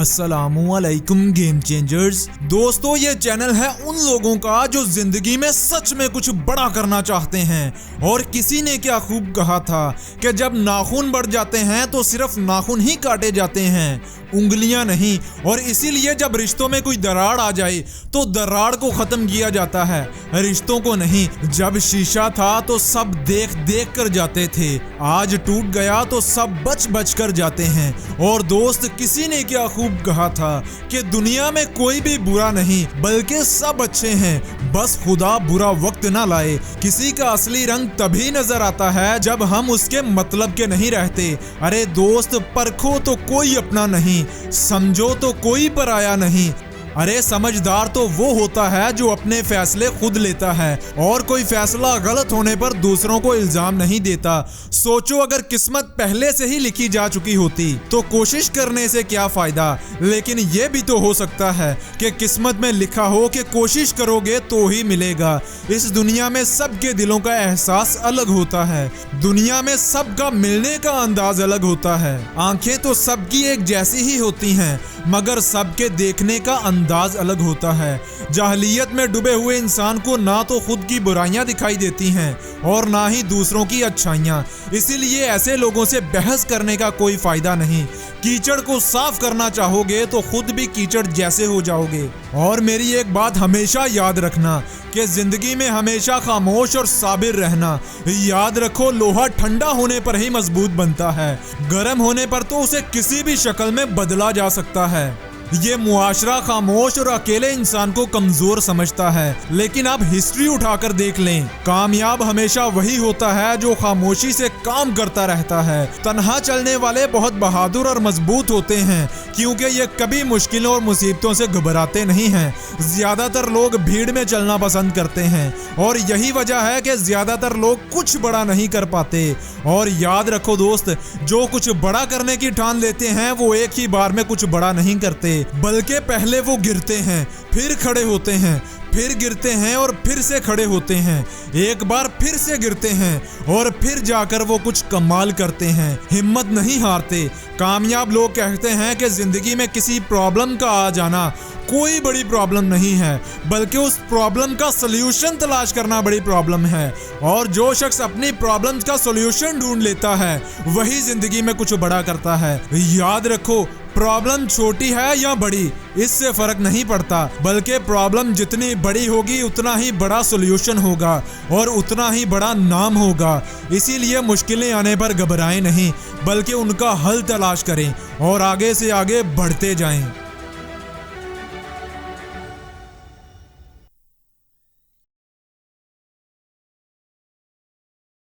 अस्सलामुअलैकुम game changers. दोस्तों, ये चैनल है उन लोगों का जो जिंदगी में सच में कुछ बड़ा करना चाहते हैं। और किसी ने क्या खूब कहा था कि जब नाखून बढ़ जाते हैं तो सिर्फ नाखून ही काटे जाते हैं, उंगलियां नहीं। और इसीलिए जब रिश्तों में कोई दरार आ जाए तो दरार को खत्म किया जाता है, रिश्तों को नहीं। जब शीशा था तो सब देख देख कर जाते थे, आज टूट गया तो सब बच बच कर जाते हैं। और दोस्त, किसी ने क्या खूब कहा था कि दुनिया में कोई भी बुरा नहीं बल्कि सब अच्छे हैं, बस खुदा बुरा वक्त ना लाए। किसी का असली रंग तभी नजर आता है जब हम उसके मतलब के नहीं रहते। अरे दोस्त, परखो तो कोई अपना नहीं, समझो तो कोई पराया नहीं। अरे समझदार तो वो होता है जो अपने फैसले खुद लेता है और कोई फैसला गलत होने पर दूसरों को इल्जाम नहीं देता। सोचो, अगर किस्मत पहले से ही लिखी जा चुकी होती तो कोशिश करने से क्या फायदा। लेकिन ये भी तो हो सकता है कि किस्मत में लिखा हो कि कोशिश करोगे तो ही मिलेगा। इस दुनिया में सबके दिलों का एहसास अलग होता है, दुनिया में सबका मिलने का अंदाज अलग होता है। आंखें तो सबकी एक जैसी ही होती हैं, मगर सबके देखने का अंदाज अलग होता है। जाहलियत में डूबे हुए इंसान को ना तो खुद की बुराइयां दिखाई देती हैं और ना ही दूसरों की अच्छाइयां। इसीलिए ऐसे लोगों से बहस करने का कोई फायदा नहीं। कीचड़ को साफ करना चाहोगे तो खुद भी कीचड़ जैसे हो जाओगे। और मेरी एक बात हमेशा याद रखना कि जिंदगी में हमेशा खामोश और साबिर रहना। याद रखो, लोहा ठंडा होने पर ही मजबूत बनता है, गर्म होने पर तो उसे किसी भी शक्ल में बदला जा सकता है। ये मुआशरा खामोश और अकेले इंसान को कमजोर समझता है, लेकिन आप हिस्ट्री उठाकर देख लें, कामयाब हमेशा वही होता है जो खामोशी से काम करता रहता है। तन्हा चलने वाले बहुत बहादुर और मजबूत होते हैं, क्योंकि ये कभी मुश्किलों और मुसीबतों से घबराते नहीं हैं। ज्यादातर लोग भीड़ में चलना पसंद करते हैं और यही वजह है कि ज्यादातर लोग कुछ बड़ा नहीं कर पाते। और याद रखो दोस्त, जो कुछ बड़ा करने की ठान लेते हैं वो एक ही बार में कुछ बड़ा नहीं करते, बल्कि पहले वो गिरते हैं, फिर खड़े होते हैं, फिर गिरते हैं और फिर से खड़े होते हैं, एक बार फिर से गिरते हैं और फिर जाकर वो कुछ कमाल करते हैं। हिम्मत नहीं हारते। कामयाब लोग कहते हैं कि जिंदगी में किसी प्रॉब्लम का आ जाना कोई बड़ी प्रॉब्लम नहीं है, बल्कि उस प्रॉब्लम का सलूशन तलाश करना बड़ी प्रॉब्लम है। और जो शख्स अपनी प्रॉब्लम्स का सलूशन ढूंढ लेता है वही जिंदगी में कुछ बड़ा करता है। याद रखो, प्रॉब्लम छोटी है या बड़ी इससे फर्क नहीं पड़ता, बल्कि प्रॉब्लम जितनी बड़ी होगी उतना ही बड़ा सॉल्यूशन होगा और उतना ही बड़ा नाम होगा। इसीलिए मुश्किलें आने पर घबराएं नहीं, बल्कि उनका हल तलाश करें और आगे से आगे बढ़ते जाएं।